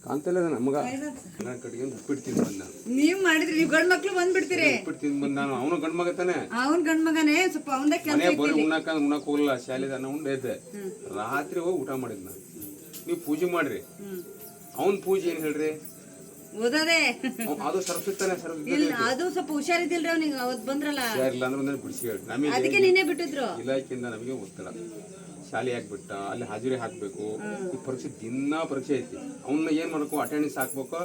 ಕಾಂತಲ್ಲ ನಮಗ ನನ್ನ ಕಡೆಗೆ ಉಪ್ಪಿಟ್ಟು ತಿಂದು ಬಂದ. ನೀವ್ ಮಾಡಿದ್ರಿ, ನೀವು ಗಂಡ್ ಮಕ್ಳು ಬಂದ್ಬಿಡ್ತೀರಿ. ಉಪ್ಪಿಟ್ಟು ತಿಂದು ಬಂದ ನಾನು. ಅವನು ಗಂಡ್ ಮಗ ತಾನೆ, ಅವ್ನ್ ಗಂಡ್ ಮಗನೇ. ಸ್ವಲ್ಪ ಅವಂದ ಮನೆ ಬರೀ ಉಣ್ಣಾಕ ಹೋಗಲ್ಲ, ಶಾಲೆದ ಅನ್ನ ಉಂಡೈತೆ. ರಾತ್ರಿ ಹೋಗಿ ಊಟ ಮಾಡಿದ್ ನಾನು. ನೀವು ಪೂಜೆ ಮಾಡ್ರಿ. ಅವನ್ ಪೂಜೆ ಏನ್ ಹೇಳ್ರಿ, ಓದೋದೇ. ಅದು ಸರಸ್ವತಾನೆ. ಇಲ್ಲ, ಅದು ಸ್ವಲ್ಪ ಹುಷಾರಿದ್ದಿಲ್ರಿ ಅವ್ನಿಗೆ. ಅವತ್ ಬಂದ್ರಲ್ಲ, ಹುಷಾರಿಲ್ಲ ಅಂದ್ರೆ ಒಂದೇ ಬಿಡಿಸಿ ಹೇಳಿ. ನಮಗೆ ಅದಕ್ಕೆ ನಿನ್ನೆ ಬಿಟ್ಟಿದ್ರು. ಇಲಾಖೆಯಿಂದ ನಮಗೆ ಒತ್ತಡ. ಶಾಲೆ ಹಾಕ್ಬಿಟ್ಟ, ಅಲ್ಲಿ ಹಾಜರಿ ಹಾಕ್ಬೇಕು. ಈ ಪರೀಕ್ಷೆ ದಿನಾ ಪರೀಕ್ಷೆ ಐತಿ. ಅವನ್ನ ಏನ್ ಮಾಡ್ಬೇಕು, ಅಟೆಂಡೆನ್ಸ್ ಹಾಕ್ಬೇಕು.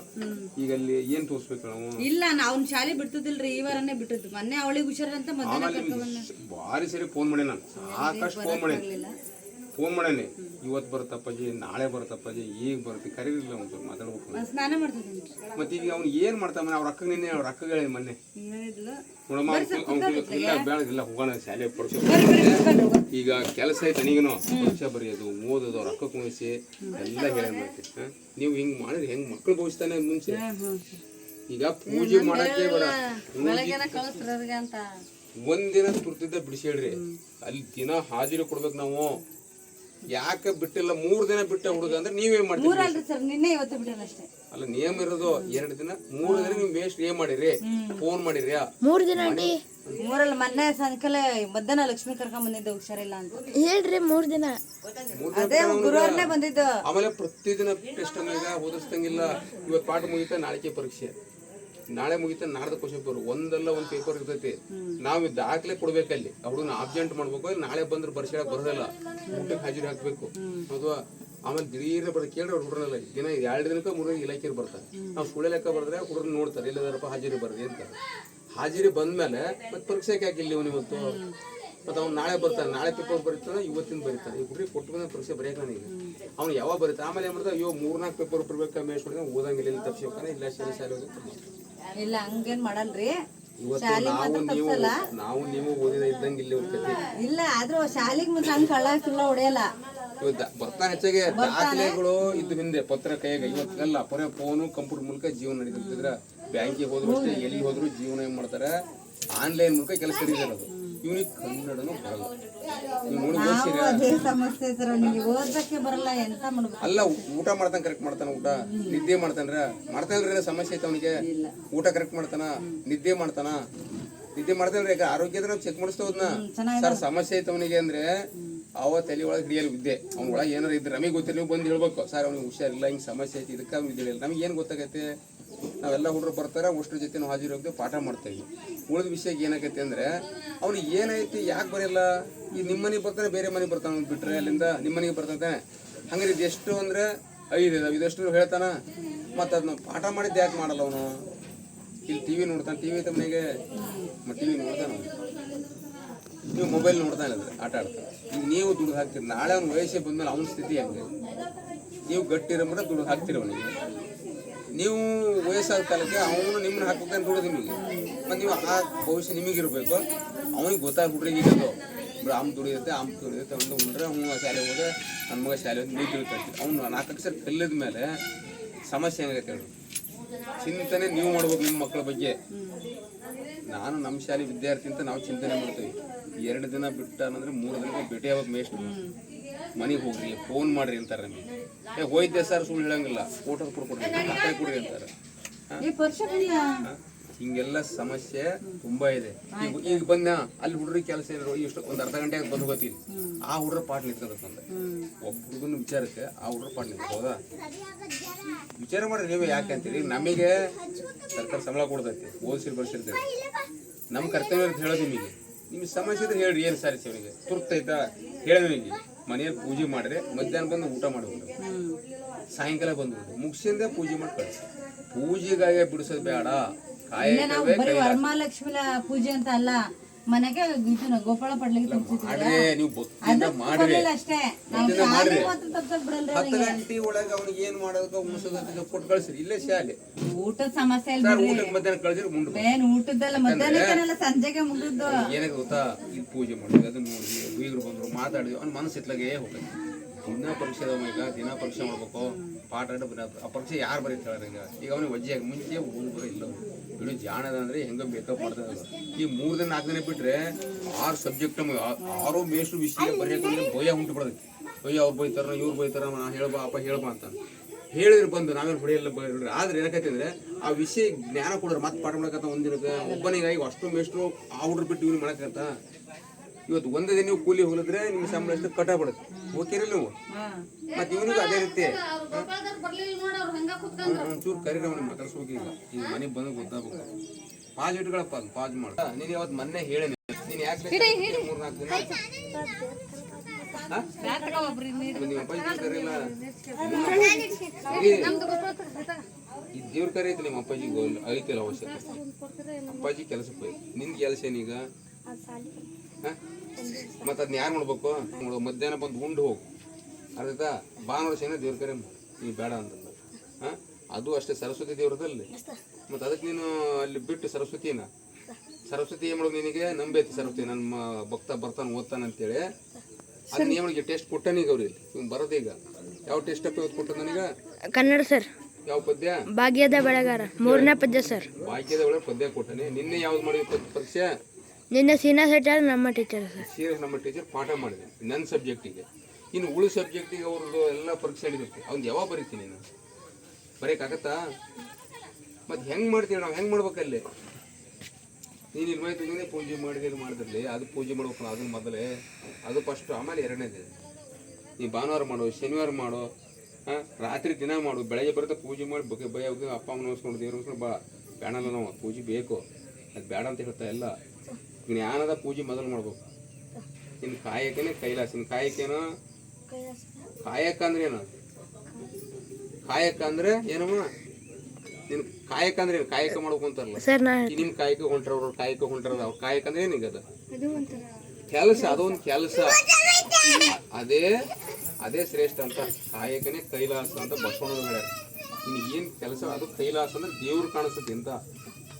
ಈಗ ಅಲ್ಲಿ ಏನ್ ತೋರ್ಸ್ಬೇಕು ನಾವು? ಇಲ್ಲ, ಅವ್ನ ಶಾಲೆ ಬಿಡ್ತದಿಲ್ರಿ, ಈ ವಾರನೇ ಬಿಟ್ಟದ್ದು. ಮೊನ್ನೆ ಅವಳಿಗೆ ಹುಷಾರಂತ ಭಾರಿ ಸರಿ ಫೋನ್ ಮಾಡಿ ನಾನು, ಸಾಕಷ್ಟು ಫೋನ್ ಮಾಡೇನಿ. ಇವತ್ತು ಬರುತ್ತಪ್ಪಾಜಿ, ನಾಳೆ ಬರುತ್ತಪ್ಪಾಜಿ, ಈಗ ಬರುತ್ತೆ, ಕರೀರಿಲ್ಲ ಒಂದು ಮಾತಾಡ್ಬೇಕು. ಸ್ನಾನ ಮಾಡ್ತಿದ್ದೀನಿ. ಮತ್ತೆ ಈಗ ಅವ್ನು ಏನ್ ಮಾಡ್ತಾನೆ? ಅವ್ರ ಅಕ್ಕ ನಿನ್ನೆ ಅವ್ರ ಅಕ್ಕ ಹೇಳಿ ಮೊನ್ನೆ ನೋಡಮ್ಮ, ಇಲ್ಲ ಹೋಗೋಣ ಶಾಲೆ ಪರೀಕ್ಷೆ. ಈಗ ಕೆಲಸ ಐತೆ ನನಗೇನು, ಪರೀಕ್ಷೆ ಬರೆಯೋದು, ಓದೋದು, ಅವ್ರ ಅಕ್ಕ ಕುಣಿಸಿ ಎಲ್ಲ ಹೇಳಿ ಮಾಡ್ತೀವಿ. ನೀವು ಹಿಂಗ್ ಮಾಡಿದ್ರೆ ಹೆಂಗ್ ಮಕ್ಳು ಬೋಯಿಸ್ತಾನೆ ಮುಂಚೆ. ಈಗ ಪೂಜೆ ಮಾಡಕ್ಕೆ ಬೇಡ, ಒಂದಿನ ತುರ್ತಿದ್ದ ಬಿಡಿಸಿ ಹೇಳ್ರಿ. ಅಲ್ಲಿ ದಿನ ಹಾಜರಿ ಕೊಡ್ಬೇಕು ನಾವು. ಯಾಕೆ ಬಿಟ್ಟಿಲ್ಲ 3 ದಿನ ಬಿಟ್ಟ ಹುಡುಗ ಅಂದ್ರೆ ನೀವೇನ್ ಮಾಡ್ತೀರಿ? ಅಲ್ಲ, ನಿಯಮ ಇರೋದು 2 ದಿನ. 3 ದಿನ ನೀವು ವೇಸ್ಟ್ ಏನ್ ಮಾಡಿರಿ? ಫೋನ್ ಮಾಡಿರಿ. 3 ದಿನ ಮೂರಲ್ಲ. ಮೊನ್ನೆ ಸಾಯಂಕಾಲ ಮಧ್ಯಾಹ್ನ ಲಕ್ಷ್ಮಿ ಕರ್ಕೊಂಡ್ ಬಂದಿದ್ದೆ, ಹುಷಾರಿಲ್ಲ ಅಂತ ಹೇಳ್ರಿ. 3 ದಿನ ಅದೇ ಗುರುವಾರನೇ ಬಂದಿದ್ದು. ಆಮೇಲೆ ಪ್ರತಿದಿನ ಟೆಸ್ಟ್ ಓದಿಸ್ತಂಗಿಲ್ಲ. ಇವತ್ತು ಪಾಠ ಮುಗಿತಾ, ನಾಳೆಗೆ ಪರೀಕ್ಷೆ. ನಾಳೆ ಮುಗಿತಾ, ನಾಡ್ದು ಕ್ವಶನ್ ಪೇಪರ್. ಒಂದಲ್ಲ ಒಂದು ಪೇಪರ್ ಇರ್ತೈತಿ. ನಾವು ದಾಖಲೆ ಕೊಡ್ಬೇಕಲ್ಲಿ. ಹುಡುಗನ ಆಬ್ಸೆಂಟ್ ಮಾಡ್ಬೇಕು. ನಾಳೆ ಬಂದ್ರೆ ಬರ್ಸಕ್ ಬರೋದಿಲ್ಲ, ಊಟಕ್ಕೆ ಹಾಜರಿ ಹಾಕ್ಬೇಕು. ಹೌದಾ? ಆಮೇಲೆ ದಿಢೀರ್ ಬರ್ ಕೇಳ್ರಿ ಅವ್ರು ಹುಡುಗರಲ್ಲ. ದಿನ 2 ದಿನಕ್ಕೆ 3 ಇಲಾಖೆರು ಬರ್ತಾರೆ. ನಾವು ಸುಳ್ಳೆ ಲೆಕ್ಕ ಬರೆದ್ರೆ ಹುಡುಗರು ನೋಡ್ತಾರೆ, ಎಲ್ಲದರಪ್ಪ ಹಾಜರಿ ಬರ್ರಿ ಅಂತ. ಹಾಜರಿ ಬಂದ್ಮೇಲೆ ಮತ್ತೆ ಪರೀಕ್ಷೆಗೆ ಹಾಕಿಲ್ಲ ಇವನು ಇವತ್ತು. ಮತ್ತೆ ಅವ್ನು ನಾಳೆ ಬರ್ತಾನೆ, ನಾಳೆ ಪೇಪರ್ ಬರೀತಾನೆ, ಇವತ್ತಿನ ಬರೀತಾನೆ. ಈ ಹುಡುಗಿ ಕೊಟ್ಟು ಬಂದ ಪರೀಕ್ಷೆ ಬರೆಯಕ್ಕೆ ನನಗೆ ಅವ್ನು ಯಾವಾಗ ಬರೀತಾನೆ. ಆಮೇಲೆ ಏನ್ ಮಾಡ್ತಾರೆ, 3-4 ಪೇಪರ್ ಬರ್ಬೇಕು, ಮೇಷ್ ಹೊಡೆದ ಓದಂಗಿಲ್ಲ, ಇಲ್ಲಿ ತಪ್ಪಿಸ್ಬೇಕಾನೆ, ಇಲ್ಲ ಶಾಲೆ ಇಲ್ಲ. ಹಂಗೇನ್ ಮಾಡಲ್ರಿ. ನಾವು ನೀವು ಓದಿದ ಇದ್ದಂಗಿಲ್ಲ ಇಲ್ಲ, ಆದ್ರೂ ಶಾಲೆಗೆ ಮುಂದೆ ಹಂಗ ಕಳ್ಳ ಹೊಡೆಯಲ್ಲ. ಬರ್ತಾನೆ ಹೆಚ್ಚಾಗೆ ದಾಖಲೆಗಳು ಇದ್ದು ಹಿಂದೆ ಪತ್ರ ಕೈಯಾಗ. ಇವತ್ತೆಲ್ಲ ಫೋನು ಕಂಪ್ಯೂಟರ್ ಮೂಲಕ ಜೀವನ ನಡೀತಿದ್ರ. ಬ್ಯಾಂಕಿಗೆ ಹೋದ್ರು ಅಷ್ಟೇ, ಎಲ್ಲಿ ಹೋದ್ರು ಜೀವನ ಏನ್ ಮಾಡ್ತಾರೆ, ಆನ್ಲೈನ್ ಮೂಲಕ ಕೆಲಸ ಹಿಡಿದಾರೆ. ಅದು ಇವನಿಗೆ ಕನ್ನಡನು ಬರಲ್ಲ. ಅಲ್ಲ, ಊಟ ಮಾಡ್ತಾನ, ಕರೆಕ್ಟ್ ಮಾಡ್ತಾನ. ಊಟ ನಿದ್ದೆ ಮಾಡ್ತಾನ್ರಿ ಸಮಸ್ಯೆ ಐತೆ ಅವನಿಗೆ. ಊಟ ಕರೆಕ್ಟ್ ಮಾಡ್ತಾನ, ನಿದ್ದೆ ಮಾಡ್ತಾನ್ರಿ. ಈಗ ಆರೋಗ್ಯದ ನಾವು ಚೆಕ್ ಮಾಡಿಸ್ತೋದ್ನ. ಸರ್ ಸಮಸ್ಯೆ ಐತೆ ಅವನಿಗೆ ಅಂದ್ರೆ ಅವ ತಲೆ ಒಳಗೆ ಹಿಡಿಯಲ್ಲ ವಿದ್ಯೆ. ಅವ್ನ ಒಳಗೆ ಏನಾರ ಇದ್ರೆ ನಮಗೆ ಗೊತ್ತಿಲ್ಲ, ನೀವು ಬಂದು ಹೇಳ್ಬೇಕು, ಸರ್ ಅವ್ನಿಗೆ ಹುಷಾರಿಲ್ಲ, ಹಿಂಗೆ ಸಮಸ್ಯೆ ಐತಿ, ಇದಕ್ಕೆ ಅವ್ನು ವಿದ್ಯೆ ಇಲ್ಲ. ನಮಗೆ ಏನು ಗೊತ್ತಾಗೈತೆ? ನಾವೆಲ್ಲ ಹುಡುಗರು ಬರ್ತಾರೆ, ಅಷ್ಟ್ರ ಜೊತೆ ನಾವು ಹಾಜರಿ ಹೋಗ್ತೀವಿ, ಪಾಠ ಮಾಡ್ತೇವೆ. ಉಳಿದ ವಿಷಯಕ್ಕೆ ಏನಾಗೈತೆ ಅಂದ್ರೆ ಅವ್ನಿಗೆ ಏನೈತಿ, ಯಾಕೆ ಬರೆಯಲ್ಲ? ಈ ನಿಮ್ಮ ಮನೆಗೆ ಬರ್ತಾನೆ, ಬೇರೆ ಮನೆಗೆ ಬರ್ತಾನೆ ಬಿಟ್ರೆ, ಅಲ್ಲಿಂದ ನಿಮ್ಮ ಮನೆಗೆ ಬರ್ತಾನೆ. ಹಂಗಾರೆ ಇದೆಷ್ಟು ಅಂದ್ರೆ 5 ಇದಾವೆ, ಇದೆಷ್ಟು ಹೇಳ್ತಾನ. ಮತ್ತು ಅದನ್ನ ಪಾಠ ಮಾಡಿದ್ದು ಯಾಕೆ ಮಾಡಲ್ಲ ಅವನು? ಇಲ್ಲಿ ಟಿವಿ ನೋಡ್ತಾನೆ, ಟಿವಿ ಐತೆ ಮನೆಗೆ, ಟಿವಿ ನೋಡ್ತಾನೆ. ನೀವು ಮೊಬೈಲ್ ನೋಡ್ತಾನೆ, ಅದ್ರೆ ಆಟ ಆಡ್ತಾನೆ. ಈಗ ನೀವು ದುಡ್ಡು ಹಾಕ್ತೀರಿ, ನಾಳೆ ಅವ್ನ ವಯಸ್ಸಿಗೆ ಬಂದ್ಮೇಲೆ ಅವನ ಸ್ಥಿತಿ ಹೆಂಗೆ? ನೀವು ಗಟ್ಟಿರಂದ್ರೆ ದುಡ್ಡು ಹಾಕ್ತೀರಿ ಅವನಿಗೆ. ನೀವು ವಯಸ್ಸಾದ ಕಾಲಕ್ಕೆ ಅವನು ನಿಮ್ಮನ್ನ ಹಾಕ್ಬೇಕಂತ ದುಡ್ಡು ನಿಮಗೆ. ಮತ್ತು ನೀವು ಆ ಭವಿಷ್ಯ ನಿಮಗಿರ್ಬೇಕು. ಅವನಿಗೆ ಗೊತ್ತಾಗ್ಬಿಟ್ರೆ ಈಗ ದುಡಿಯುತ್ತೆ ಒಂದು ಉಂಡ್ರೆ ಅವ್ನು ಶಾಲೆ ಹೋದ್ರೆ ನನ್ನ ಮಗ ಶಾಲೆ ಹೋಗಿ ನೀವು ತಿಳ್ಕೊಳ್ತೀವಿ. ಅವ್ನು 4 ಅಕ್ಷರ ಕಲಿದ ಮೇಲೆ ಸಮಸ್ಯೆ ಹೆಂಗೈತೆ ಹೇಳಿ. ಚಿಂತನೆ ನೀವು ಮಾಡ್ಬೇಕು ನಿಮ್ಮ ಮಕ್ಕಳ ಬಗ್ಗೆ. ನಾನು ನಮ್ಮ ಶಾಲೆ ವಿದ್ಯಾರ್ಥಿ ಅಂತ ನಾವು ಚಿಂತನೆ ಮಾಡ್ತೀವಿ. 2 ದಿನ ಬಿಟ್ಟ ಅಂದ್ರೆ 3 ದಿನಕ್ಕೆ ಭೇಟಿ ಆಗ್ಬೇಕು. ಮೇಷ್ಟು ಮನೆಗೆ ಹೋಗ್ರಿ, ಫೋನ್ ಮಾಡ್ರಿ ಅಂತಾರೆ ನಮಗೆ. ಹೋಯ್ತೆ ಸರ್, ಸುಳ್ಳು ಹೇಳಂಗಿಲ್ಲ, ಫೋಟೋ ಕೊಡ್ರಿ, ಅಪ್ಪಾಯಿ ಕೊಡ್ರಿ ಅಂತಾರೆ. ಹಿಂಗೆಲ್ಲ ಸಮಸ್ಯೆ ತುಂಬಾ ಇದೆ. ಈಗ ಬಂದ ಅಲ್ಲಿ ಹುಡ್ರಿಗೆ ಕೆಲಸ ಇರೋ ಇಷ್ಟು ಒಂದು ಅರ್ಧ ಗಂಟೆ ಬಂದು ಗೊತ್ತೀನಿ. ಆ ಹುಡ್ರ ಪಾಠ ನಿಂತ್ಕೊಂಡ್ರೆ ಒಬ್ಬ ಹುಡುಗನ ವಿಚಾರಕ್ಕೆ ಆ ಹುಡ್ರ ಪಾಠ ನಿಂತ. ಹೌದಾ? ವಿಚಾರ ಮಾಡ್ರಿ ನೀವು. ಯಾಕೆ ಅಂತೀರಿ? ನಮಗೆ ಸರ್ಕಾರ ಸಂಬಳ ಕೊಡ್ತೈತಿ, ಓದಿಸಿರ್ ಬರ್ಸಿರ್ತೇವೆ. ನಮ್ಮ ಕರ್ತವ್ಯ ಅಂತ ಹೇಳೋದು ನಿಮಗೆ. ನಿಮ್ಗೆ ಸಮಸ್ಯೆ ಇದ್ರೆ ಹೇಳ್ರಿ, ಏನು ಸಾರಿಸಿ ಅವನಿಗೆ ತುರ್ತೈತಾ ಹೇಳಿ. ನಿಮಗೆ ಮನೆಯಲ್ಲಿ ಪೂಜೆ ಮಾಡ್ರಿ, ಮಧ್ಯಾಹ್ನ ಬಂದು ಊಟ ಮಾಡ್ಬಿಡ್ರಿ, ಸಾಯಂಕಾಲ ಬಂದ್ಬಿಡ್ರಿ, ಮುಗಿಸಿಂದ ಪೂಜೆ ಮಾಡಿ ಕಳಿಸಿ. ಪೂಜೆಗಾಗಿ ಬಿಡಿಸೋದು ಬೇಡ. ವರಮಹಾಲಕ್ಷ್ಮಿ ಪೂಜೆ ಅಂತ ಅಲ್ಲ, ಮನೆಗೆ ಗೋಪಾಳ ಪಡ್ಲಿಕ್ಕೆ ಅಷ್ಟೇ. 10 ಗಂಟೆ ಒಳಗೆ ಅವ್ನಿಗೆ ಏನ್ ಮಾಡೋದಕ್ಕೆ ಉಣಿಸೋದ ಕೊಟ್ಟು ಕಳ್ಸ್ರಿ. ಇಲ್ಲೇ ಶಾಲೆ ಊಟದ ಸಮಸ್ಯೆ ಊಟಕ್ಕೆ ಮಧ್ಯಾಹ್ನ ಕಳ್ಸಿರಿ. ಊಟದ್ದೆಲ್ಲ ಮಧ್ಯಾಹ್ನ ಸಂಜೆಗೆ ಮುಗಿದ್ದು. ಏನಾಗ ಗೊತ್ತಾ, ಇಲ್ಲಿ ಪೂಜೆ ಮಾಡಿದ್ವಿ, ಅದನ್ನ ನೋಡಿದ್ವಿ, ಬೀಗರು ಬಂದ್ರು, ಮಾತಾಡಿದ್ವಿ. ಅವ್ನ ಮನಸ್ಸು ಇತ್ಲಾಗೆ ಹೋಗ್ತದೆ. ದಿನ ಪರೀಕ್ಷೆ ಅದಾವ. ಈಗ ದಿನ ಪರೀಕ್ಷೆ ಮಾಡ್ಬೇಕು, ಪಾಠ ಆ ಪರೀಕ್ಷೆ ಯಾರು ಬರೀತ ಹೇಳ್ರಿ. ಈಗ ಅವ್ನಿಗೆ ವಜ್ಜೆ ಮುಂಚೆ ಓದ್ ಬರೋ ಇಲ್ಲ. ಇನ್ನು ಜಾಣದ ಅಂದ್ರೆ ಹೆಂಗ ಮೇಕಪ್ ಮಾಡ್ತಾರೆ. ಈ 3 ದಿನ 4 ದಿನ ಬಿಟ್ರೆ 6 ಸಬ್ಜೆಕ್ಟ್ 6 ಮೇಷ್ಟು ವಿಷಯ ಬರೆಯಕ್ಕೆ ಭಯ ಉಂಟು ಬಿಡೋದಕ್ಕೆ. ಅಯ್ಯೋ ಅವ್ರು ಬೈತಾರ ಇವ್ರು ಬೈತಾರ ನಾ ಹೇಳ್ಬಾ ಅಪ್ಪ ಹೇಳ್ಬಾ ಅಂತ ಹೇಳಿದ್ರೆ ಬಂದು ನಾವೇನು ಹೊಡೆಯಲ್ಲ ಬೈಡ್ರಿ. ಆದ್ರೆ ಏನಕೈತಿ ಅಂದ್ರೆ ಆ ವಿಷಯ ಜ್ಞಾನ ಕೊಡ್ರಿ ಮತ್ತೆ ಪಾಠ ಮಾಡಕತ್ತ ಒಂದಿನಕ್ಕೆ ಒಬ್ಬನಿಗಾಗಿ ಅಷ್ಟು ಮೇಷ್ಟು ಹುಡ್ರು ಬಿಟ್ಟು ಇವ್ನು ಮಾಡಕತ್ತ. ಇವತ್ತು ಒಂದೇ ದಿನ ನೀವು ಕೂಲಿ ಹೋಲಿದ್ರೆ ನಿಮ್ಗೆ ಸಂಬಳ ಎಷ್ಟು ಕಟ ಬಿಡುತ್ತೆ. ಓಕೆರಿ ನೀವು ಮತ್ತೆ ಇವನಿಗೂ ಅದೇ ರೀತಿ ಒಂಚೂರು ಕರೀರಿ ಅವ್ನಿಗೆ ಮಾತಾಡ್ಸ್ಬೇಕು. ಈಗ ಮನೆಗೆ ಬಂದು ಗೊತ್ತಾಗ್ಬೇಕು. ಪಾಜ್ ಇಟ್ಕೊಳಪ್ಪ ಪಾಜ್ ಮಾಡ. ನೀನು ಇವತ್ತು ಮೊನ್ನೆ ಹೇಳಿ ನೀನು ಯಾಕೆ 3-4 ದಿನ ನಿಮ್ಮ ಅಪ್ಪಾಜಿ ಕರೀಲ್ಲ. ಈ ದೇವ್ರ ಕರೆ ಐತಿ ನಿಮ್ಮ ಅಪ್ಪಾಜಿಗೆ ಐತಿಲ್ಲ ಅವಶ್ಯಕತೆ. ಅಪ್ಪಾಜಿ ಕೆಲಸಕ್ಕೆ ಹೋಗಿ ನಿಂದು ಕೆಲಸ ಏನೀಗ? ಮತ್ತೆ ಅದನ್ನ ಯಾರು ಮಾಡ್ಬೇಕು? ಮಧ್ಯಾಹ್ನ ಬಂದು ಉಂಡು ಹೋಗು ಅರ್ಧತಾ ಭಾನುವಾರ ಶನಿ ದೇವ್ರ ಕರೆ ನೀ ಬೇಡ ಅಂತಂದ. ಅದು ಅಷ್ಟೇ ಸರಸ್ವತಿ ದೇವ್ರದಲ್ಲಿ. ಮತ್ತು ಅದಕ್ಕೆ ನೀನು ಅಲ್ಲಿ ಬಿಟ್ಟು ಸರಸ್ವತಿನ ಸರಸ್ವತಿ ಏನು ಮಾಡೋದು ನಿನಗೆ ನಂಬೈತಿ. ಸರಸ್ವತಿ ನನ್ನ ಭಕ್ತ ಬರ್ತಾನೆ ಓದ್ತಾನೆ ಅಂತೇಳಿ ಅದನ್ನ ಏನಿಗೆ ಟೆಸ್ಟ್ ಕೊಟ್ಟನೀಗ ಅವ್ರಿಗೆ ಇವ್ನು ಬರೋದು. ಈಗ ಯಾವ ಟೆಸ್ಟ್ ಅಪ್ಪ ಇವತ್ತು ಕೊಟ್ಟ ನನಗ? ಕನ್ನಡ ಸರ್. ಯಾವ ಪದ್ಯ? ಭಾಗ್ಯದ ಬೆಳೆಗಾರ 3ನೇ ಪದ್ಯ ಸರ್. ಭಾಗ್ಯದ ಒಳಗೆ ಪದ್ಯ ಕೊಟ್ಟನೆ. ನಿನ್ನೆ ಯಾವ್ದು ಮಾಡಿದ್ವಿ ಪರೀಕ್ಷೆ? ನಿನ್ನೆ ಸೀನಿಯರ್ ಟೀಚರ್ ನಮ್ಮ ಟೀಚರ್ ಸರ್. ಸೀರಿಯಸ್ ನಮ್ಮ ಟೀಚರ್ ಪಾಠ ಮಾಡಿದೆ ನನ್ನ ಸಬ್ಜೆಕ್ಟಿಗೆ. ಇನ್ನು ಉಳು ಸಬ್ಜೆಕ್ಟಿಗೆ ಅವ್ರದ್ದು ಎಲ್ಲ ಪರೀಕ್ಷೆ ಹಿಡಿದಿರ್ತೀವಿ. ಅವ್ನು ಯಾವಾಗ ಬರೀತೀನಿ ನೀನು ಬರೀಕಾಗತ್ತಾ? ಮತ್ತು ಹೆಂಗೆ ಮಾಡ್ತೀವಿ ನಾವು? ಹೆಂಗೆ ಮಾಡ್ಬೇಕಲ್ಲಿ? ನೀನು ಇನ್ವೈತಿಗೆ ಪೂಜೆ ಮಾಡಿದ್ರಲ್ಲಿ ಅದು ಪೂಜೆ ಮಾಡ್ಬೇಕಲ್ಲ ಅದನ್ನ ಮೊದಲೇ ಅದು ಫಸ್ಟು. ಆಮೇಲೆ 2ನೇದು ನೀ ಭಾನುವಾರ ಮಾಡು, ಶನಿವಾರ ಮಾಡು, ರಾತ್ರಿ ದಿನ ಮಾಡು. ಬೆಳಗ್ಗೆ ಬರುತ್ತೆ ಪೂಜೆ ಮಾಡಿ ಭಯ ಅಪ್ಪ ಅಮ್ಮ ನೋಡ್ಸ್ಕೊಂಡು ದೇವ್ರ ನೋಡ್ಸ್ಕೊಂಡು ಬಾ. ಬೇಡಲ್ಲ ನಾವು ಪೂಜೆ ಬೇಕು, ಅದು ಬೇಡ ಅಂತ ಹೇಳ್ತಾ ಇಲ್ಲ. ಜ್ಞಾನದ ಪೂಜೆ ಮೊದಲು ಮಾಡ್ಬೇಕು. ನಿನ್ನ ಕಾಯಕನೇ ಕೈಲಾಸ. ನಿನ್ನ ಕಾಯಕೇನೋ ಕಾಯಕ ಅಂದ್ರೆ ಏನು? ಕಾಯಕ ಅಂದ್ರೆ ಏನಮ್ಮ? ನಿನ್ ಕಾಯಕ ಅಂದ್ರೆ ಏನು? ಕಾಯಕ ಮಾಡ್ಬೇಕು ಅಂತಾರಲ್ಲ ನಿಮ್ ಕಾಯಕ ಹೊಂಟ್ರವ್ರು ಕಾಯಕ ಹೊಂಟ್ರದ ಅವ್ರ ಕಾಯಕ ಅಂದ್ರೆ ಏನೀಗ? ಅದು ಕೆಲಸ, ಅದೊಂದು ಕೆಲಸ. ಅದೇ ಶ್ರೇಷ್ಠ ಅಂತ. ಕಾಯಕನೇ ಕೈಲಾಸ ಅಂತ ಬಸವಣ್ಣ ಹೇಳ್ಯಾರ. ನಿನಗೆ ಏನು ಕೆಲಸ ಅದು ಕೈಲಾಸ ಅಂದ್ರೆ ದೇವ್ರು ಕಾಣಿಸ್ತದೆ ಅಂತ.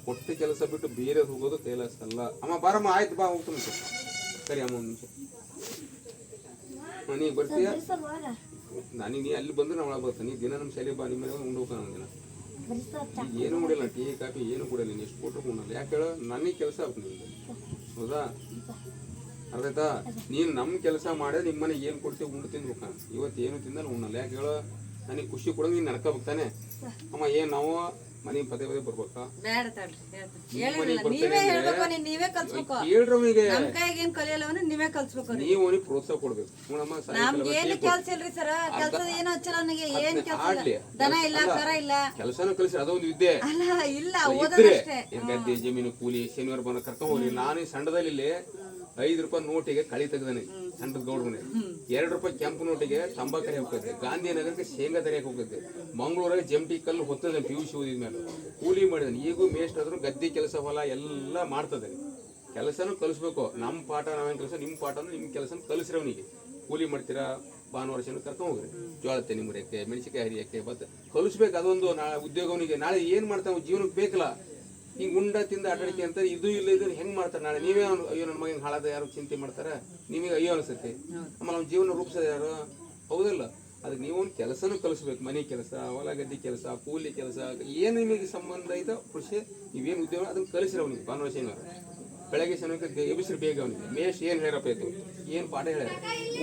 ಕೊಟ್ಟು ಕೆಲಸ ಬಿಟ್ಟು ಬೇರೆ ಹೋಗೋದು ಕೈಲಾಸ ಅಲ್ಲ. ಅಮ್ಮ ಬಾರಮ್ಮ, ಆಯ್ತು ಬಾ ಹೋಗ್ತೀನಿ ಸರಿ ಅಮ್ಮ ಒಂದು ನಿಮಿಷ. ನೀ ಬರ್ತೀಯ? ನನಗೆ ನೀ ಅಲ್ಲಿ ಬಂದ್ರೆ ನಾವು ಒಳಗೆ ಬರ್ತಾನೆ. ನೀ ದಿನ ನಮ್ಮ ಶಾಲೆ ಬಾ, ನಿಮ್ಮ ಮನೆ ಉಂಡು ಹೋಗ್ತಾನೆ ಒಂದು ದಿನ. ಏನು ಕುಡಿಯಲ್ಲ, ಟೀ ಕಾಫಿ ಏನು ಕುಡಿಯಲ್ಲ. ನೀನು ಎಷ್ಟು ಕೊಟ್ಟರು ಉಣ್ಣಲ್ಲ. ಯಾಕೆ ಹೇಳ? ನನಗೆ ಕೆಲಸ ಆಗ್ತದೆ ನಿಮ್ದು. ಹೌದಾ? ಅರ್ಧಾಯ್ತಾ? ನೀನು ನಮ್ಮ ಕೆಲಸ ಮಾಡಿ ನಿಮ್ಮ ಮನೆಗೆ ಏನು ಕೊಡ್ತೀವಿ ಉಂಡು ತಿಂದು ಹೋಗ್ತಾನೆ. ಇವತ್ತು ಏನು ತಿಂದಲ್ಲ ಉಣ್ಣಲ್ಲ. ಯಾಕೆ ಹೇಳೋ? ನನಗೆ ಖುಷಿ ಕೊಡೋದು ನೀನು ನಡ್ಕೋಬೇಕಾನೆ. ಅಮ್ಮ ಏನು ನಾವು ಮನೆಗೆ ಪದೇ ಪದೇ ಬರ್ಬೇಕಾ? ನೀವು ಅವನಿಗೆ ಪ್ರೋತ್ಸಾಹ ಕೊಡ್ಬೇಕು. ಕೆಲಸನೂ ಕಲಿಸಿ ಅದೊಂದು ವಿದ್ಯೆ. ಗದ್ದೆ ಜಮೀನು ಕೂಲಿ ಶನಿವಾರ ಬಂದ ಕರ್ಕೊಂಡ್ ಹೋಗ್ರಿ. ನಾನು ಈ ಸಂಡದಲ್ಲಿ 5 ರೂಪಾಯಿ ನೋಟಿಗೆ ಕಳಿ ತೆಗ್ದಾನೆ. ಸಂಡದ ಗೌಡ್ಮನೆ 2 ರೂಪಾಯಿ ಕೆಂಪು ನೋಟಿಗೆ ತಂಬಾಕರಿ ಹೋಗ್ತದೆ. ಗಾಂಧಿನಗರಕ್ಕೆ ಶೇಂಗಾ ತರಿಯಕ್ಕೆ ಹೋಗುತ್ತೆ. ಮಂಗಳೂರಾಗ ಜಮಟಿ ಕಲ್ಲು ಹೊತ್ತದ PUC ಓದಿದ ಮೇಲೆ ಕೂಲಿ ಮಾಡಿದಾನೆ. ಈಗೂ ಮೇಸ್ಟ್ ಆದ್ರೂ ಗದ್ದೆ ಕೆಲಸ ಹೊಲ ಎಲ್ಲ ಮಾಡ್ತದೆ. ಕೆಲಸನೂ ಕಲಿಸ್ಬೇಕು. ನಮ್ಮ ಪಾಠ ನಾವೇನು ಕೆಲಸ, ನಿಮ್ಮ ಪಾಠ ನಿಮ್ಮ ಕೆಲಸನ ಕಲಿಸ್ರಿ. ಅವನಿಗೆ ಕೂಲಿ ಮಾಡ್ತೀರಾ ಭಾನುವಾರ ಶನಿವಾರ ಕರ್ಕೊಂಡು ಹೋಗ್ರಿ. ಜೋಳ ತೆನಿ ಮುರಿಯಕ್ಕೆ, ಮೆಣಸಿಕಾಯಿ ಹರಿಯಕ್ಕೆ ಬತ್ತೆ ಕಲಿಸ್ಬೇಕು. ಅದೊಂದು ನಾಳೆ ಉದ್ಯೋಗ ಅವನಿಗೆ. ನಾಳೆ ಏನು ಮಾಡ್ತಾವೆ ಜೀವನಕ್ಕೆ ಬೇಕಲ್ಲ. ಹಿಂಗೆ ಉಂಡ ತಿಂದ ಅಡ್ಡಾಡಿಕೆ ಅಂತ ಇದು ಇಲ್ಲ ಇದು ಹೆಂಗೆ ಮಾಡ್ತಾರೆ? ನಾಳೆ ನೀವೇ ಅಯ್ಯೋ ನನ್ನ ಮಗನ ಹಾಳಾದ ಯಾರು ಚಿಂತೆ ಮಾಡ್ತಾರೆ? ನಿಮಗೆ ಅಯ್ಯೋ ಅನಿಸುತ್ತೆ. ಆಮೇಲೆ ಅವ್ನ ಜೀವನ ರೂಪಿಸೋದು ಯಾರು? ಹೌದಲ್ಲ? ಅದಕ್ಕೆ ನೀವು ಒಂದು ಕೆಲಸನೂ ಕಲಿಸ್ಬೇಕು. ಮನೆ ಕೆಲಸ, ಹೊಲ ಗದ್ದೆ ಕೆಲಸ, ಕೂಲಿ ಕೆಲಸ, ಏನು ನಿಮಗೆ ಸಂಬಂಧ ಐತೋ ಕೃಷಿ ನೀವೇನು ಉದ್ಯೋಗ ಅದನ್ನು ಕಲಿಸ್ರಿ ಅವನಿಗೆ. ಭಾನುವಾರ ಶನಿವಾರ ಬೆಳಗ್ಗೆ ಶನಿವಾರಕ್ಕೆ ಎಬ್ಬಿಸ್ರಿ ಬೇಗ ಅವನಿಗೆ. ಮೇಷ್ ಏನು ಹೇಳ್ಯಪ್ಪ ಆಯ್ತು, ಏನು ಪಾಠ ಹೇಳ್ಯಾರ,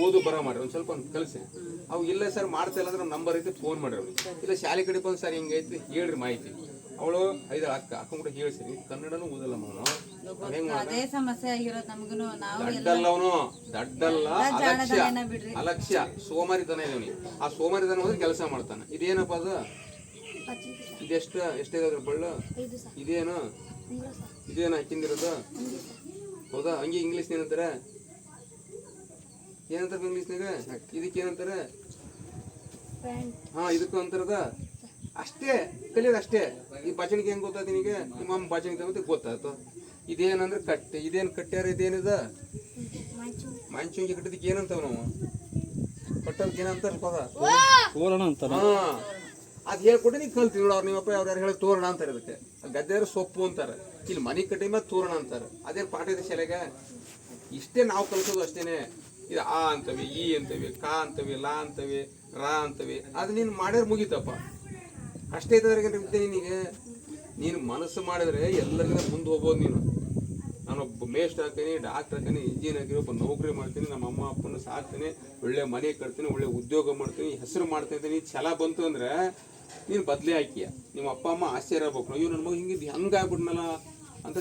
ಓದು ಬರ ಮಾಡ್ರಿ. ಒಂದು ಸ್ವಲ್ಪ ಒಂದು ಕಲಿಸಿ. ಅವು ಇಲ್ಲ ಸರ್ ಮಾಡ್ತಾ ಇಲ್ಲ ಅಂದ್ರೆ ನಂಬರ್ ಐತೆ ಫೋನ್ ಮಾಡ್ರಿ ಅವ್ನಿಗೆ. ಇಲ್ಲ ಶಾಲೆ ಕಡೆ ಬಂದು ಸರ್ ಹಿಂಗೈತಿ ಹೇಳ್ರಿ ಮಾಹಿತಿ. ಅವಳು 5 ಅಕ್ಕ ಕೂಡ ಹೇಳ್ಸಿರಿ. ಕನ್ನಡನೂ ಓದಲ್ಲ ಅವನು. ದಡ್ಡಲ್ಲ ಅವನು, ದಡ್ಡಲ್ಲ, ಅಲಕ್ಷ್ಯ ಸೋಮಾರಿತನ ಇದೆ ಅವನಿಗೆ. ಆ ಸೋಮಾರಿತನ ಹೋದ್ರೆ ಕೆಲಸ ಮಾಡ್ತಾನೆ. ಇದೇನಪ್ಪ ಅದು? ಇದೆಷ್ಟು ಎಷ್ಟಿದೆ ಬಳ್ಳ? ಇದೇನು ಇದೇನು ಹಾಕಿಂದಿರೋದು? ಹೌದಾ? ಹಂಗೆ ಇಂಗ್ಲೀಷ್ ಏನಂತಾರೆ? ಏನಂತಾರೆ ಇಂಗ್ಲೀಷ್ನಾಗ? ಇದಕ್ಕೆ ಏನಂತಾರೆ? ಇದಕ್ಕೂ ಅಂತಾರದ. ಅಷ್ಟೇ ಕಲಿಯೋದು ಅಷ್ಟೇ. ಈ ಭಾಷಣಿಗೆ ಹೆಂಗೆ ಗೊತ್ತಾಯ್ತು ನಿನಗೆ? ನಿಮ್ಮ ಅಮ್ಮ ಭಾಷಣಿಗೆ ಮತ್ತೆ ಗೊತ್ತಾಯ್ತು. ಇದೇನಂದ್ರೆ ಕಟ್ಟೆ. ಇದೇನು ಕಟ್ಟ್ಯಾರ? ಇದೇನಿದ? ಮಂಚುಂಗಿ ಕಟ್ಟಿದಕ್ಕೆ ಏನಂತಾವ ನಾವು? ಕಟ್ಟೋದಕ್ಕೆ ಏನಂತಾರ ಪದ? ತೋರಣ ಅಂತಾರ. ಅದು ಹೇಳ್ಕೊಟ್ಟು ನೀ ಕಲ್ತೀವಿ ನೋಡು. ಅವ್ರು ನಿಮ್ಮಪ್ಪ ಅವ್ರು ಯಾರು ಹೇಳಿ ತೋರಣ ಅಂತಾರೆ. ಅದಕ್ಕೆ ಗದ್ದೆಯವರು ಸೊಪ್ಪು ಅಂತಾರೆ. ಇಲ್ಲಿ ಮನೆ ಕಟ್ಟಿ ಮೇಲೆ ತೋರಣ ಅಂತಾರೆ. ಅದೇನು ಪಾಠ ಇದೆ ಶಾಲೆಗೆ? ಇಷ್ಟೇ ನಾವು ಕಲಿಸೋದು ಅಷ್ಟೇನೆ. ಇದು ಆ ಅಂತವಿ, ಈ ಅಂತವಿ, ಕಾ ಅಂತವಿ, ಲಾ ಅಂತವಿ, ರಾ ಅಂತವಿ. ಅದು ನೀನು ಮಾಡ್ಯಾರ ಮುಗೀತಪ್ಪ. ಅಷ್ಟೇ ಐತದ್ರಾಗ ನಿಮಗೆ. ನೀನು ಮನಸ್ಸು ಮಾಡಿದ್ರೆ ಎಲ್ಲರಿಗಿಂತ ಮುಂದೆ ಹೋಗ್ಬೋದು ನೀನು. ನಾನೊಬ್ಬ ಮೇಸ್ಟ್ ಹಾಕ್ತೀನಿ, ಡಾಕ್ಟರ್ ಹಾಕ್ತೀನಿ, ಇಂಜಿನಿಯರ್ ಹಾಕಿ ಒಬ್ಬ ನೌಕರಿ ಮಾಡ್ತೀನಿ, ನಮ್ಮ ಅಮ್ಮ ಅಪ್ಪನ ಸಾಕ್ತೀನಿ, ಒಳ್ಳೆ ಮನೆ ಕಟ್ತೀನಿ, ಒಳ್ಳೆ ಉದ್ಯೋಗ ಮಾಡ್ತೀನಿ, ಹೆಸರು ಮಾಡ್ತಾಯಿದ್ದೀನಿ. ಛಲ ಬಂತು ಅಂದರೆ ನೀನು ಬದಲೇ ಹಾಕಿಯ. ನಿಮ್ಮ ಅಪ್ಪ ಅಮ್ಮ ಆಶ್ಚರ್ಯ ಆಗ್ಬೇಕು, ಅಯ್ಯೋ ನನ್ನ ಮಗ ಹಿಂಗಿದ್ದು ಹೆಂಗೆ ಆಗ್ಬಿಟ್ನಲ್ಲ ಅಂತ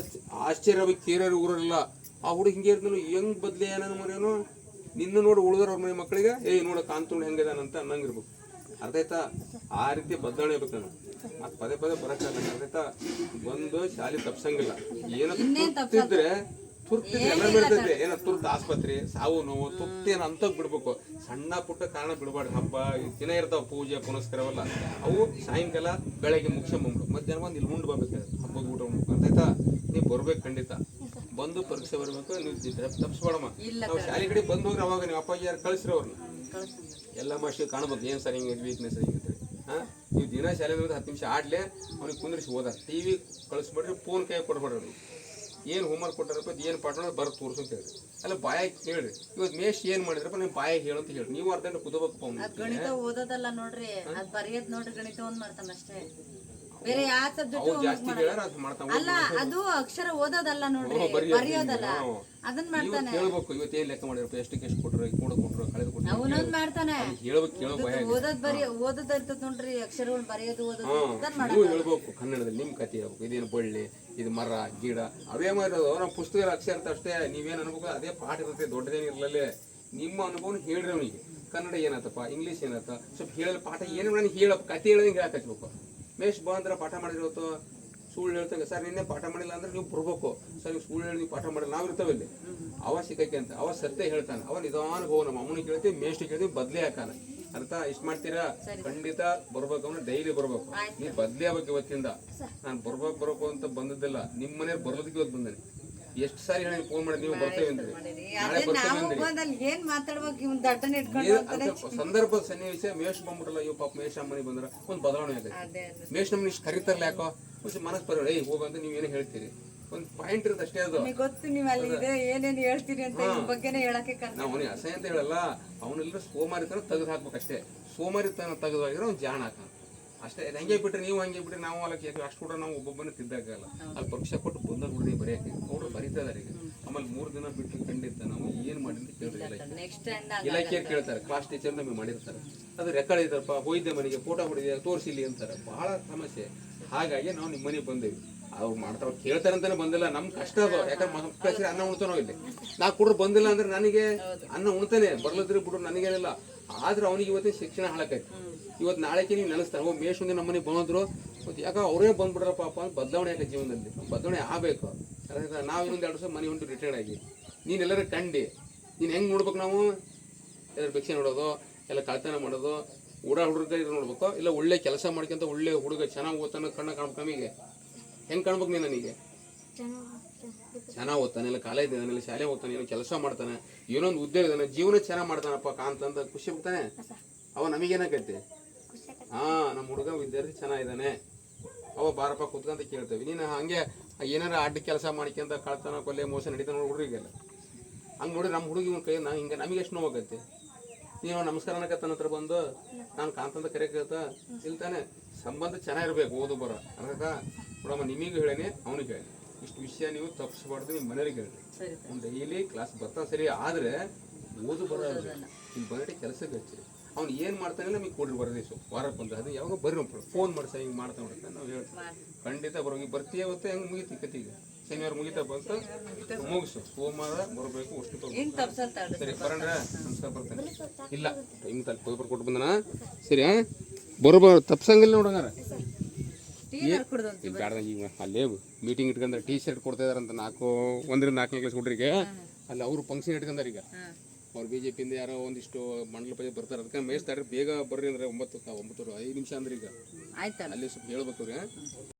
ಆಶ್ಚರ್ಯ ಆಗ್ಬೇಕು. ಕೇರೋರು ಊರಲ್ಲ ಆ ಹುಡುಗ ಹಿಂಗೆ ಇರ್ತಾನು, ಹೆಂಗೆ ಬದಲೇ ನನ್ನ ಮರೇನು, ನಿನ್ನ ನೋಡಿ ಉಳಿದ್ರು ಅವ್ರ ಮನೆ ಮಕ್ಕಳಿಗೆ ನೋಡ ಕಾಂತುಂಡು ಹೆಂಗಿದಾನಂತ ಅನ್ನಂಗಿರ್ಬೇಕು. ಅರ್ಥ ಆಯ್ತಾ? ಆ ರೀತಿ ಬದಲಾವಣೆ ಆಗ್ಬೇಕು. ನಾನು ಮತ್ತೆ ಪದೇ ಪದೇ ಬರೋಕ್ಕಾಗಲ್ಲ. ಅರ್ಥ ಆಯ್ತಾ? ಒಂದು ಶಾಲೆ ತಪ್ಸಂಗಿಲ್ಲ. ಏನೋ ತುರ್ತಿದ್ರೆ ಎಲ್ಲ ಬಿಡ್ತೈತೆ. ಏನೋ ತುರ್ತು ಆಸ್ಪತ್ರೆ, ಸಾವು ನೋವು, ತುರ್ತೇನು ಅಂತ ಬಿಡ್ಬೇಕು. ಸಣ್ಣ ಪುಟ್ಟ ಕಾರಣ ಬಿಡಬಾರ್ದು. ಹಬ್ಬ ದಿನ ಇರ್ತಾವ, ಪೂಜೆ ಪುನಸ್ಕಾರವಲ್ಲ, ಅವು ಸಾಯಂಕಾಲ ಬೆಳಗ್ಗೆ ಮುಗಿಸ್ಕೊಂಬಂದ್ಬಿಡು. ಮಧ್ಯಾಹ್ನ ಬಂದು ಇಲ್ಲಿ ಉಂಡು ಬರ್ಬೇಕು, ಹಬ್ಬದ ಊಟ ಉಂಡು. ಅರ್ಥ ಆಯ್ತಾ? ನೀವು ಬರ್ಬೇಕು, ಖಂಡಿತ ಬಂದು ಪರೀಕ್ಷೆ ಬರ್ಬೇಕು. ನೀವು ತಪ್ಪಿಸ್ಬೇಡಮ್ಮ. ನಾವು ಶಾಲೆ ಕಡೆ ಬಂದು ಹೋಗ್ರಿ, ಅವಾಗ ನೀವು ಅಪ್ಪಾಜಿ ಯಾರು ಕಳಿಸ್ರಿ ಅವ್ರನ್ನ. ಎಲ್ಲ ಮಾಸ್ಟರ್ ಕಾಣ್ಬೇಕು ಏನು ಸರ್ ಹಿಂಗೆ ವೀಕ್ನೆಸ್ ಹಿಂಗಿರ್ತೀವಿ. ನೀವು ದಿನ ಶಾಲೆ 10 ನಿಮಿಷ ಆಡ್ಲೆ ಅವ್ನಿಗೆ ಕುಂದ್ರಿಸಿ ಓದ. ಟಿವಿ ಕಳಿಸ್ಬಿಡ್ರಿ, ಫೋನ್ ಕೈ ಕೊಡ್ಬೇಡ್ರಿ. ಏನು ಹೋಮ್ವರ್ಕ್ ಕೊಟ್ಟಾರಪ್ಪ, ಏನು ಪಾಠ ಬರೋದು ತೋರಿಸು ಅಂತ ಹೇಳ್ರಿ. ಅಲ್ಲ ಬಾಯಾಗಿ ಕೇಳ್ರಿ, ಇವತ್ತು ಮೇಷ್ ಏನು ಮಾಡಿದ್ರಪ್ಪ ನೀವು ಬಾಯಾಗಿ ಹೇಳು ಅಂತ ಹೇಳಿ. ನೀವು ಅರ್ಧ ಗಂಟೆ ಕುದಬೇಕು. ಗಣಿತ ಓದೋದಲ್ಲ ನೋಡ್ರಿ, ಅದ್ ಬರೆಯೋದ್ ನೋಡ್ರಿ. ಗಣಿತ ಒಂದ್ ಮಾಡ್ತಾನ ಅಷ್ಟೇ, ಬೇರೆ ಯಾವ ಸಬ್ಜೆಕ್ಟ್ ಅಲ್ಲ. ಅದು ಅಕ್ಷರ ಓದೋದಲ್ಲ ನೋಡ್ರಿ, ಬರೆಯೋದಲ್ಲ. ಅದನ್ನ ಮಾಡ್ತಾನೆ. ಹೇಳ್ಬೇಕು ಇವತ್ತು ಏನ್ ಲೆಕ್ಕ ಮಾಡಿರಪ್ಪ, ಎಷ್ಟಕ್ಕೆ ಎಷ್ಟು ಕೊಟ್ರು, ಕೂಡ ಕೊಟ್ರು, ಕಳೆದು ಕೊಟ್ರು, ಅವನೊಂದ್ ಮಾಡ್ತಾನೆ. ಓದೋದ್ ಇರ್ತದ ನೋಡ್ರಿ, ಅಕ್ಷರಗಳು ಬರೆಯೋದು ಓದೋದು ನೀವು ಹೇಳ್ಬೇಕು. ಕನ್ನಡದಲ್ಲಿ ನಿಮ್ ಕತೆ ಹೇಳ್ಬೇಕು. ಇದೇನು ಬಳ್ಳಿ, ಇದು ಮರ ಗಿಡ, ಅವೇ ಮಾಡಿರೋದು. ನಮ್ಮ ಪುಸ್ತಕ ಅಕ್ಷರ ಅಂತ ಅಷ್ಟೇ. ನೀವೇನ್ ಅನ್ಬೇಕು, ಅದೇ ಪಾಠ ಇರುತ್ತೆ, ದೊಡ್ಡದೇನು ಇರಲೇ. ನಿಮ್ಮ ಅನುಭವ ಹೇಳ್ರಿ ಅವನಿಗೆ. ಕನ್ನಡ ಏನಾತಪ್ಪ, ಇಂಗ್ಲೀಷ್ ಏನಾತ, ಸ್ವಲ್ಪ ಹೇಳಲು ಪಾಠ ಏನು ನನಗೆ ಹೇಳಪ್ಪ, ಕತೆ ಹೇಳೋದಂಗೆ ಹೇಳಕ್ ಹಚ್ಬೇಕು. ಮೇಷ್ ಬಂದ್ರೆ ಪಾಠ ಮಾಡಿರೋದು ಸುಳ್ಳು ಹೇಳ್ತಂಗೆ, ಸರ್ ನಿನ್ನೆ ಪಾಠ ಮಾಡಿಲ್ಲ ಅಂದ್ರೆ ನೀವು ಬರ್ಬೇಕು. ಸರ್ ನೀವು ಸುಳ್ಳು ಹೇಳಿ ನೀವು ಪಾಠ ಮಾಡಿಲ್ಲ, ನಾವು ಇರ್ತವೆ ಇಲ್ಲಿ. ಅವ ಸಿಕ್ಕಕ್ಕೆ ಅಂತ ಅವ ಸತ್ಯ ಹೇಳ್ತಾನೆ. ಅವ ನಿಧಾನ ಹೋಗಿ ನಮ್ಮ ಅಮ್ಮನಿಗೆ ಕೇಳ್ತೀವಿ, ಮೇಷ್ಟಿಗೆ ಕೇಳ್ತೀವಿ, ಬದ್ಲಿ ಹಾಕಾನ. ಅರ್ಥ ಇಷ್ಟು ಮಾಡ್ತೀರಾ? ಖಂಡಿತ ಬರ್ಬೇಕು. ಅಂದ್ರೆ ಡೈಲಿ ಬರ್ಬೇಕು. ನೀವು ಬದ್ಲಿ ಆಗ್ಬೇಕು. ಇವತ್ತಿಂದ ನಾನು ಬರ್ಬೇಕು ಅಂತ ಬಂದದ್ದಿಲ್ಲ. ನಿಮ್ಮ ಮನೆಯವ್ರು ಬರ್ಲದಕ್ಕೆ ಇವತ್ತು ಬಂದೇನೆ. ಎಷ್ಟು ಸಾರಿ ಹೇಳಿ ಫೋನ್ ಮಾಡಿ ನೀವು ಬರ್ತೇವೆ ಅಂದ್ರೆ ನಾಳೆ ಸಂದರ್ಭ ಸನ್ನಿವೇಶ ಮೇಷ್ ಬಂದ್ಬಿಡಲ್ಲ. ಇವ್ ಪಾಪ ಮೇಷ ಮನೆ ಬಂದ್ರ ಒಂದು ಬದಲಾವಣೆ ಆಗೈತೆ. ಮೇಷ್ ನಮ್ಗೆ ಇಷ್ಟು ಕರಿತಾರಲ್ಲ ಯಾಕೋ ಮನಸ್ಸು ಬರೋಣ, ಹೋಗಂತ ನೀವ್ ಏನೋ ಹೇಳ್ತೀರಿ. ಒಂದು ಪಾಯಿಂಟ್ ಇರುತ್ತೆ ಅಷ್ಟೇ. ಅದು ಗೊತ್ತು ನೀವು ಅಲ್ಲಿ ಏನೇನು ಹೇಳ್ತೀರಿ ಅಂತ ಬಗ್ಗೆನೇ ಹೇಳಕ್ಕೆ ನಾವು ಅವನಿಗೆ ಅಸಹ್ಯ ಅಂತ ಹೇಳಲ್ಲ. ಅವನೆಲ್ಲರೂ ಸೋಮಾರಿತನ ತೆಗೆದು ಹಾಕ್ಬೇಕಷ್ಟೇ. ಸೋಮಾರಿತನ ತೆಗೆದುವಾಗಿರೋ ಅವ್ನು ಜಾಣ ಹಾಕ ಅಷ್ಟೇ. ಹಂಗೆ ಬಿಟ್ರೆ ನೀವು ಹಂಗೆ ಬಿಟ್ರೆ ನಾವು ಅಲ್ಲಕ್ಕೆ ಅಷ್ಟು ಕೂಡ ನಾವು ಒಬ್ಬೊಬ್ಬನೇ ತಿದ್ದಾಗಲ್ಲ. ಅಲ್ಲಿ ಪರೀಕ್ಷೆ ಕೊಟ್ಟು ಬಂದ ಹುಡುಗಿ ಬರೆಯಕ್ಕೆ ಅವ್ರು ಬರೀತಾ ಇದಾರೆ. ಈಗ ಆಮೇಲೆ 3 ದಿನ ಬಿಟ್ಟು ಖಂಡಿತ ನಾವು ಏನ್ ಮಾಡಿ ಅಂತ ಕೇಳಿದ್ರೆ ಇಲಾಖೆಯವ್ರು ಕೇಳ್ತಾರೆ. ಕ್ಲಾಸ್ ಟೀಚರ್ ನಮಗೆ ಮಾಡಿರ್ತಾರೆ. ಅದು ರೆಕಾರ್ಡ್ ಇದ್ದಾರಪ್ಪ, ಹೋಯ್ದೆ ಮನೆಗೆ ಫೋಟೋ ಹೊಡಿದೆ ತೋರಿಸಿಲಿ ಅಂತಾರೆ. ಬಹಳ ಸಮಸ್ಯೆ. ಹಾಗಾಗಿ ನಾವು ನಿಮ್ಮ ಮನೆಗೆ ಬಂದೇವಿ. ಅವ್ರು ಮಾಡ್ತಾರ ಕೇಳ್ತಾರೆ ಅಂತಾನೆ ಬಂದಿಲ್ಲ. ನಮ್ ಕಷ್ಟ ಅದು. ಯಾಕಂದ್ರೆ ಅನ್ನ ಉಣ್ತಾನೋ ಇಲ್ಲಿ ನಾ ಕೂಡ ಬಂದಿಲ್ಲ ಅಂದ್ರೆ ನನಗೆ ಅನ್ನ ಉಣ್ತಾನೆ, ಬರ್ಲದ್ರಿ ಬಿಡು ನನಗೇನಿಲ್ಲ. ಆದ್ರೆ ಅವನಿಗೆ ಇವತ್ತಿನ ಶಿಕ್ಷಣ ಹಾಳಾಕೈತಿ. ಇವತ್ತು ನಾಳೆಗೆ ನೀವು ನೆನೆಸ್ತಾರೆ, ಓ ಮೇಷ್ ಮುಂದೆ ನಮ್ಮನೆ ಬಂದ್ರು ಯಾಕೆ ಅವರೇ ಬಂದ್ಬಿಡ್ರ ಪಾಪ ಅಂತ. ಬದಲಾವಣೆ ಆಗ ಜೀವನದಲ್ಲಿ ಬದಲಾವಣೆ ಆಗಬೇಕು. ನಾವು ಇನ್ನೊಂದು 2 ವರ್ಷ ಮನೆ ಹೊಂಟು ರಿಟೈರ್ಡ್ ಆಗಿ ನೀನೆಲ್ಲರೂ ಕಂಡು ನೀನು ಹೆಂಗೆ ನೋಡ್ಬೇಕು? ನಾವು ಎಲ್ಲರೂ ಭಿಕ್ಷೆ ನೋಡೋದು, ಎಲ್ಲ ಕಳ್ತನ ಮಾಡೋದು, ಹುಡುಗ ಇದು ನೋಡ್ಬೇಕು. ಇಲ್ಲ ಒಳ್ಳೆ ಕೆಲಸ ಮಾಡ್ಕೊಂತ ಒಳ್ಳೆ ಹುಡುಗ ಚೆನ್ನಾಗಿ ಓದ್ತಾನೆ, ಕಣ್ಣ ಕಾಣ್ಬೇಕು. ನಮಗೆ ಹೆಂಗೆ ಕಾಣ್ಬೇಕು? ನೀನು ನನಗೆ ಚೆನ್ನಾಗಿ ಓದ್ತಾನೆ, ಇಲ್ಲ ಕಾಲೇಜ್ ಇದ್ದಾನೆ, ಇಲ್ಲ ಶಾಲೆ ಹೋಗ್ತಾನೆ, ಇಲ್ಲ ಕೆಲಸ ಮಾಡ್ತಾನೆ, ಏನೊಂದು ಉದ್ಯೋಗ ಇದ್ದಾನೆ, ಜೀವನ ಚೆನ್ನಾಗಿ ಮಾಡ್ತಾನಪ್ಪ ಕಾಂತಂತ ಖುಷಿ ಆಗ್ತಾನೆ. ಅವ ನಮಗೇನಾಗೈತೆ? ನಮ್ಮ ಹುಡುಗ ವಿದ್ಯಾರ್ಥಿ ಚೆನ್ನಾಗಿದ್ದಾನೆ, ಅವ ಬಾರಪ್ಪ ಕೂತ್ಕೊಂತ ಕೇಳ್ತೇವೆ. ನೀನು ಹಂಗೆ ಏನಾರ ಅಡ್ಡ ಕೆಲಸ ಮಾಡ್ಕೊಂತ ಕಳ್ತನ ಕೊಲೆ ಮೋಸ ನಡೀತಾನೆ ನೋಡಿ ಹುಡುಗಿಗೆಲ್ಲ. ಹಂಗೆ ನೋಡಿ ನಮ್ಮ ಹುಡುಗಿ ಕೈ ನಾ ಹಿಂಗೆ ನಮಗೆ ಎಷ್ಟು ನೋವಾಗತ್ತೆ. ನೀವು ನಮಸ್ಕಾರ ಅನ್ನಕತ್ತನ ಹತ್ರ ಬಂದು ನಾನು ಕಾಂತಂತ ಕರೆಯತ್ತ ಇಲ್ತಾನೆ. ಸಂಬಂಧ ಚೆನ್ನಾಗಿರ್ಬೇಕು, ಓದು ಬರೋ ಅರ್ಥ ನೋಡಮ್ಮ. ನಿಮಗೂ ಹೇಳೇನೆ, ಅವನಿಗೆ ಹೇಳಿ. ಇಷ್ಟು ವಿಷಯ ನೀವು ತಪ್ಪಿಸ್ಬಾರ್ದು. ನಿಮ್ಮ ಮನೆಯವ್ರಿಗೆ ಹೇಳಿ. ಒಂದು ಡೈಲಿ ಕ್ಲಾಸ್ ಬರ್ತಾ ಸರಿ, ಆದರೆ ಓದು ಬರೋ ನಿಮ್ಮ ಬರಟೆ ಕೆಲಸಕ್ಕೆ ಹಚ್ಚಿರಿ. ಅವ್ನು ಏನು ಮಾಡ್ತಾನೆ ನಮಗೆ ಕೊಡ್ರಿ ಬರೋದೇಶು ವಾರಕ್ಕೆ ಬಂದ. ಅದು ಯಾವಾಗ ಬರ್ರಿ ಫೋನ್ ಮಾಡ್ಸ ಹಿಂಗೆ ಮಾಡ್ತಾ ನೋಡ್ತಾನೆ. ನಾವು ಹೇಳ್ತೀವಿ ಖಂಡಿತ ಬರೋಗಿ ಬರ್ತೀಯ ಹೊತ್ತೆ ಹೆಂಗೆ ಮುಗಿತಿ ಕತ್ತಿಗೆ. ಶನಿವಾರ ಮುಗಿತಾ ಬಂತ ಮುಗಿಸು, ಸೋಮವಾರ ಬರಬೇಕು. ಅಷ್ಟು ಸರಿ ಬರೋಣ. ನಮಸ್ಕಾರ ಬರ್ತೇನೆ. ಇಲ್ಲ ಟೈಮ್ ತಲೆ ಪೇಪರ್ ಕೊಟ್ಟು ಬಂದನ ಸರಿ. ಬರೋಬರ್ ತಪ್ಸಂಗಿಲ್ಲ ನೋಡಂಗಾರ ಬೇಡ. ಈಗ ಅಲ್ಲೇ ಮೀಟಿಂಗ್ ಇಟ್ಕೊಂಡ್ರೆ ಟೀ ಶರ್ಟ್ ಕೊಡ್ತಾ ಇದಾರಂತ 1 ರಿಂದ 4ನೇ ಕ್ಲಾಸ್ ಹುಡ್ರಿಗೆ. ಅಲ್ಲಿ ಅವರು ಫಂಕ್ಷನ್ ಇಟ್ಕೊಂಡಾರ. ಈಗ ಅವ್ರು BJP ಯಾರೋ ಒಂದಿಷ್ಟು ಮಂಡಲ ಪಂಚಾಯತ್ ಬರ್ತಾರೆ. ಅದಕ್ಕೆ ಮೇಯ್ಸ್ತಾರೆ ಬೇಗ ಬರ್ರಿ ಅಂದ್ರೆ 9 5 ನಿಮಿಷ ಅಂದ್ರೆ ಈಗ ಅಲ್ಲಿ ಸ್ವಲ್ಪ ಹೇಳ್ಬೇಕು.